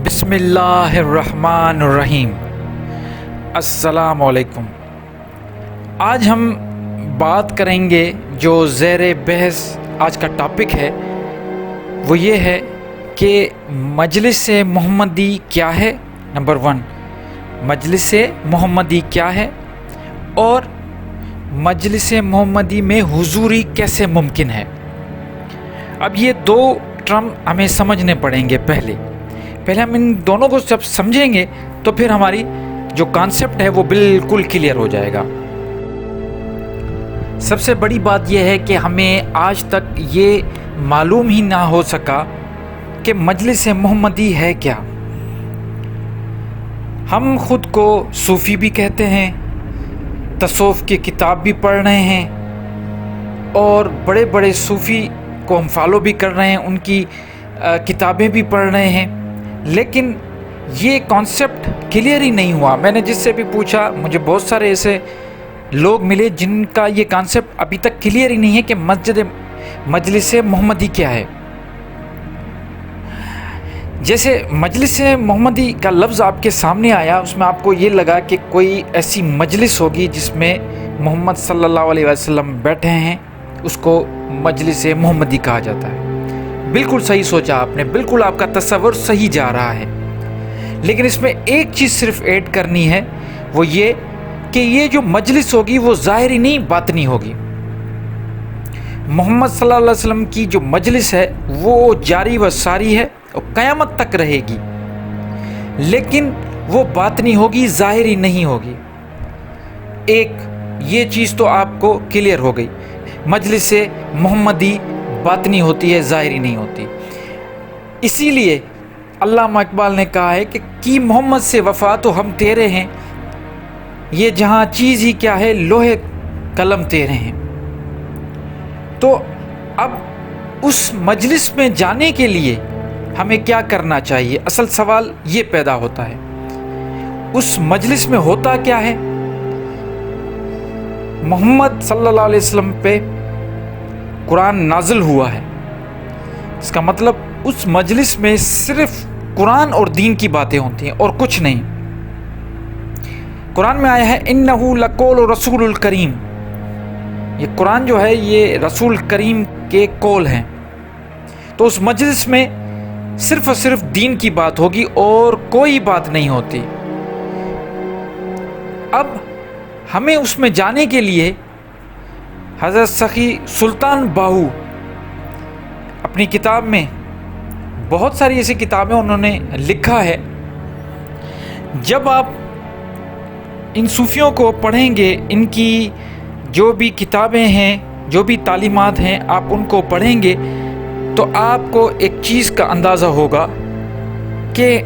بسم اللہ الرحمن الرحیم۔ السلام علیکم۔ آج ہم بات کریں گے جو زیر بحث آج کا ٹاپک ہے وہ یہ ہے کہ مجلس محمدی کیا ہے۔ نمبر 1، مجلس محمدی کیا ہے اور مجلس محمدی میں حضوری کیسے ممکن ہے۔ اب یہ دو ٹرم ہمیں سمجھنے پڑیں گے۔ پہلے ہم ان دونوں کو جب سمجھیں گے تو پھر ہماری جو کانسیپٹ ہے وہ بالکل کلیئر ہو جائے گا۔ سب سے بڑی بات یہ ہے کہ ہمیں آج تک یہ معلوم ہی نہ ہو سکا کہ مجلس محمدی ہے کیا۔ ہم خود کو صوفی بھی کہتے ہیں، تصوف کی کتاب بھی پڑھ رہے ہیں اور بڑے بڑے صوفی کو ہم فالو بھی کر رہے ہیں، ان کی کتابیں بھی پڑھ رہے ہیں، لیکن یہ کانسیپٹ کلیئر ہی نہیں ہوا۔ میں نے جس سے بھی پوچھا، مجھے بہت سارے ایسے لوگ ملے جن کا یہ کانسیپٹ ابھی تک کلیئر ہی نہیں ہے کہ مجلس محمدی کیا ہے۔ جیسے مجلس محمدی کا لفظ آپ کے سامنے آیا، اس میں آپ کو یہ لگا کہ کوئی ایسی مجلس ہوگی جس میں محمد صلی اللہ علیہ وسلم بیٹھے ہیں، اس کو مجلس محمدی کہا جاتا ہے۔ بالکل صحیح سوچا آپ نے، بالکل آپ کا تصور صحیح جا رہا ہے، لیکن اس میں ایک چیز صرف ایڈ کرنی ہے، وہ یہ کہ یہ جو مجلس ہوگی وہ ظاہری نہیں باطنی ہوگی۔ محمد صلی اللہ علیہ وسلم کی جو مجلس ہے وہ جاری و ساری ہے اور قیامت تک رہے گی، لیکن وہ باطنی ہوگی، ظاہری نہیں ہوگی۔ ایک یہ چیز تو آپ کو کلیئر ہو گئی، مجلس محمدی باطنی ہوتی ہے، ظاہری نہیں ہوتی۔ اسی لیے علامہ اقبال نے کہا ہے کہ کی محمد سے وفا تو ہم تیرے ہیں، یہ جہاں چیز ہی کیا ہے لوہے قلم تیرے ہیں۔ تو اب اس مجلس میں جانے کے لیے ہمیں کیا کرنا چاہیے؟ اصل سوال یہ پیدا ہوتا ہے، اس مجلس میں ہوتا کیا ہے؟ محمد صلی اللہ علیہ وسلم پہ قرآن نازل ہوا ہے، اس کا مطلب اس مجلس میں صرف قرآن اور دین کی باتیں ہوتی ہیں اور کچھ نہیں۔ قرآن میں آیا ہے اِنَّهُ لَقَوْلُ رَسُولُ الْكَرِيمِ، یہ قرآن جو ہے یہ رسول کریم کے قول ہیں۔ تو اس مجلس میں صرف اور صرف دین کی بات ہوگی اور کوئی بات نہیں ہوتی۔ اب ہمیں اس میں جانے کے لیے حضرت سخی سلطان باہو اپنی کتاب میں، بہت ساری ایسی کتابیں انہوں نے لکھا ہے، جب آپ ان صوفیوں کو پڑھیں گے، ان کی جو بھی کتابیں ہیں، جو بھی تعلیمات ہیں، آپ ان کو پڑھیں گے تو آپ کو ایک چیز کا اندازہ ہوگا کہ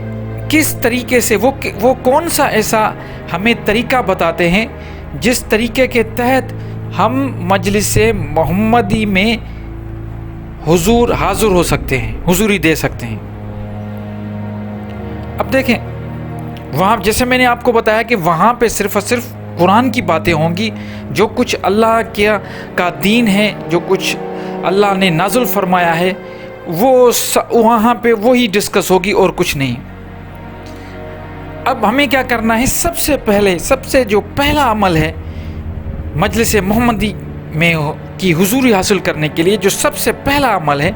کس طریقے سے وہ کون سا ایسا ہمیں طریقہ بتاتے ہیں جس طریقے کے تحت ہم مجلس محمدی میں حاضر ہو سکتے ہیں، حضوری دے سکتے ہیں۔ اب دیکھیں، وہاں جیسے میں نے آپ کو بتایا کہ وہاں پہ صرف اور صرف قرآن کی باتیں ہوں گی، جو کچھ اللہ کا دین ہے، جو کچھ اللہ نے نازل فرمایا ہے، وہ وہاں پہ وہی ڈسکس ہوگی اور کچھ نہیں۔ اب ہمیں کیا کرنا ہے؟ سب سے جو پہلا عمل ہے مجلس محمدی میں کی حضوری حاصل کرنے کے لیے، جو سب سے پہلا عمل ہے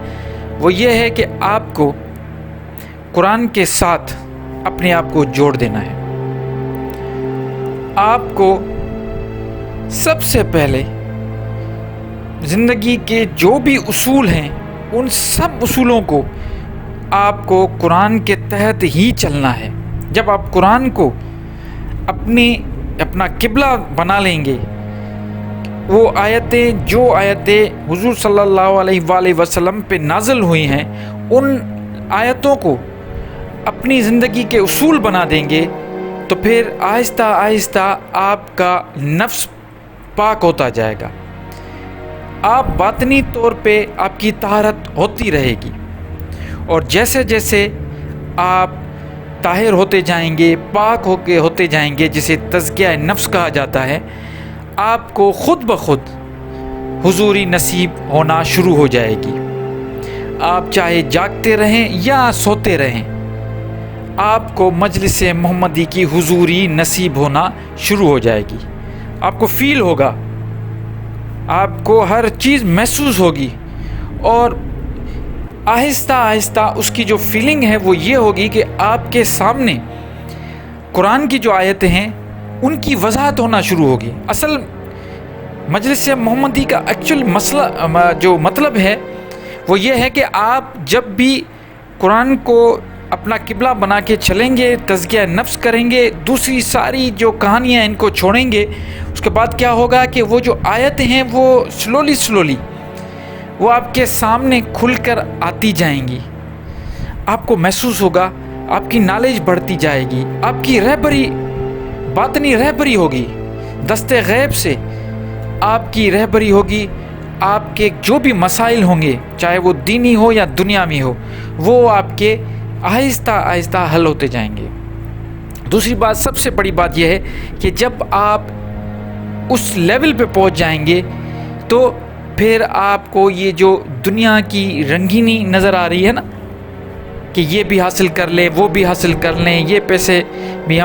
وہ یہ ہے کہ آپ کو قرآن کے ساتھ اپنے آپ کو جوڑ دینا ہے۔ آپ کو سب سے پہلے زندگی کے جو بھی اصول ہیں، ان سب اصولوں کو آپ کو قرآن کے تحت ہی چلنا ہے۔ جب آپ قرآن کو اپنا قبلہ بنا لیں گے، وہ جو آیتیں حضور صلی اللہ علیہ وآلہ وسلم پہ نازل ہوئی ہیں، ان آیتوں کو اپنی زندگی کے اصول بنا دیں گے، تو پھر آہستہ آہستہ آپ کا نفس پاک ہوتا جائے گا۔ آپ باطنی طور پہ آپ کی طہارت ہوتی رہے گی، اور جیسے جیسے آپ طاہر ہوتے جائیں گے، پاک ہوتے جائیں گے، جسے تزکیہ نفس کہا جاتا ہے، آپ کو خود بخود حضوری نصیب ہونا شروع ہو جائے گی۔ آپ چاہے جاگتے رہیں یا سوتے رہیں، آپ کو مجلس محمدی کی حضوری نصیب ہونا شروع ہو جائے گی. آپ کو فیل ہوگا, آپ کو ہر چیز محسوس ہوگی, اور آہستہ آہستہ اس کی جو فیلنگ ہے وہ یہ ہوگی کہ آپ کے سامنے قرآن کی جو آیتیں ہیں ان کی وضاحت ہونا شروع ہوگی. اصل مجلس محمدی کا ایکچوئل مسئلہ جو مطلب ہے وہ یہ ہے کہ آپ جب بھی قرآن کو اپنا قبلہ بنا کے چلیں گے, تزکیہ نفس کریں گے, دوسری ساری جو کہانیاں ان کو چھوڑیں گے, اس کے بعد کیا ہوگا کہ وہ جو آیتیں ہیں وہ سلولی وہ آپ کے سامنے کھل کر آتی جائیں گی. آپ کو محسوس ہوگا, آپ کی نالج بڑھتی جائے گی, آپ کی رہبری باطنی رہبری ہوگی, دست غیب سے آپ کی رہبری ہوگی. آپ کے جو بھی مسائل ہوں گے, چاہے وہ دینی ہو یا دنیاوی ہو, وہ آپ کے آہستہ آہستہ حل ہوتے جائیں گے. دوسری بات, سب سے بڑی بات یہ ہے کہ جب آپ اس لیول پہ پہنچ جائیں گے تو پھر آپ کو یہ جو دنیا کی رنگینی نظر آ رہی ہے نا, کہ یہ بھی حاصل کر لیں, وہ بھی حاصل کر لیں, یہ پیسے بھی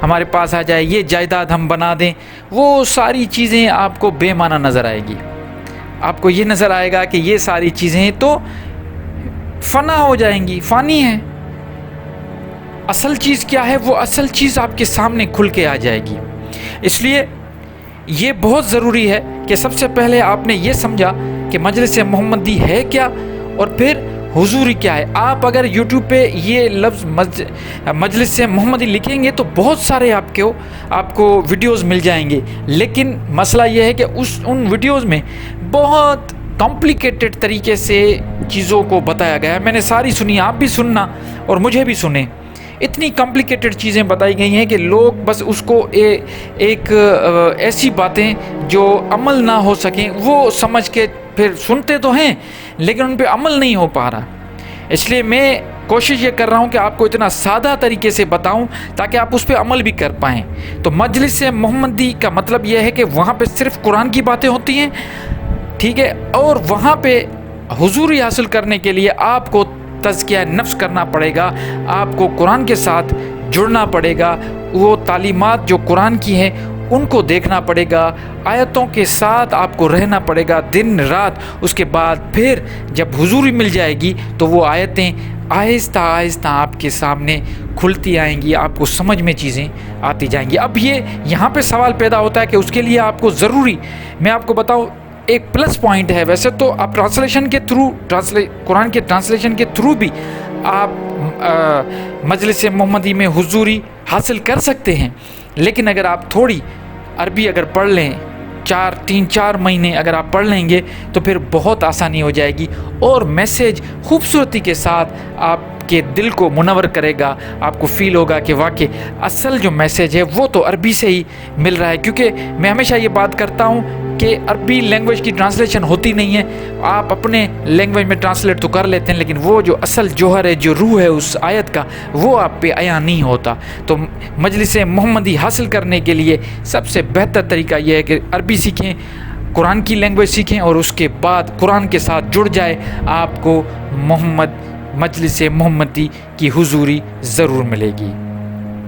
ہمارے پاس آ جائے, یہ جائیداد ہم بنا دیں, وہ ساری چیزیں آپ کو بے معنی نظر آئے گی. آپ کو یہ نظر آئے گا کہ یہ ساری چیزیں تو فنا ہو جائیں گی, فانی ہیں. اصل چیز کیا ہے, وہ اصل چیز آپ کے سامنے کھل کے آ جائے گی. اس لیے یہ بہت ضروری ہے کہ سب سے پہلے آپ نے یہ سمجھا کہ مجلس محمدی ہے کیا اور پھر حضوری کیا ہے. آپ اگر یوٹیوب پہ یہ لفظ مجلس محمدی لکھیں گے تو بہت سارے آپ کو ویڈیوز مل جائیں گے, لیکن مسئلہ یہ ہے کہ ان ویڈیوز میں بہت کمپلیکیٹڈ طریقے سے چیزوں کو بتایا گیا ہے. میں نے ساری سنی, آپ بھی سننا اور مجھے بھی سنیں. اتنی کمپلیکیٹڈ چیزیں بتائی گئی ہیں کہ لوگ بس اس کو ایک ایسی باتیں جو عمل نہ ہو سکیں وہ سمجھ کے پھر سنتے تو ہیں لیکن ان پہ عمل نہیں ہو پا رہا. اس لیے میں کوشش یہ کر رہا ہوں کہ آپ کو اتنا سادہ طریقے سے بتاؤں تاکہ آپ اس پہ عمل بھی کر پائیں. تو مجلس محمدی کا مطلب یہ ہے کہ وہاں پہ صرف قرآن کی باتیں ہوتی ہیں, ٹھیک ہے, اور وہاں پہ حضوری حاصل کرنے کے لیے آپ کو تزکیہ نفس کرنا پڑے گا, آپ کو قرآن کے ساتھ جڑنا پڑے گا, وہ تعلیمات جو قرآن کی ہیں ان کو دیکھنا پڑے گا, آیتوں کے ساتھ آپ کو رہنا پڑے گا دن رات. اس کے بعد پھر جب حضوری مل جائے گی تو وہ آیتیں آہستہ آہستہ آپ کے سامنے کھلتی آئیں گی, آپ کو سمجھ میں چیزیں آتی جائیں گی. اب یہاں پہ سوال پیدا ہوتا ہے کہ اس کے لیے آپ کو ضروری, میں آپ کو بتاؤں, ایک پلس پوائنٹ ہے. ویسے تو آپ ٹرانسلیشن کے تھرو قرآن کے ٹرانسلیشن کے تھرو بھی آپ مجلس محمدی میں حضوری حاصل کر سکتے ہیں, لیکن اگر آپ تھوڑی عربی اگر پڑھ لیں, 3-4 مہینے اگر آپ پڑھ لیں گے تو پھر بہت آسانی ہو جائے گی اور میسیج خوبصورتی کے ساتھ آپ کے دل کو منور کرے گا. آپ کو فیل ہوگا کہ واقعی اصل جو میسیج ہے وہ تو عربی سے ہی مل رہا ہے, کیونکہ میں ہمیشہ یہ بات کرتا ہوں کہ عربی لینگویج کی ٹرانسلیشن ہوتی نہیں ہے. آپ اپنے لینگویج میں ٹرانسلیٹ تو کر لیتے ہیں لیکن وہ جو اصل جوہر ہے, جو روح ہے اس آیت کا, وہ آپ پہ عیاں نہیں ہوتا. تو مجلس محمدی حاصل کرنے کے لیے سب سے بہتر طریقہ یہ ہے کہ عربی سیکھیں, قرآن کی لینگویج سیکھیں اور اس کے بعد قرآن کے ساتھ جڑ جائے. آپ کو مجلس محمدی کی حضوری ضرور ملے گی.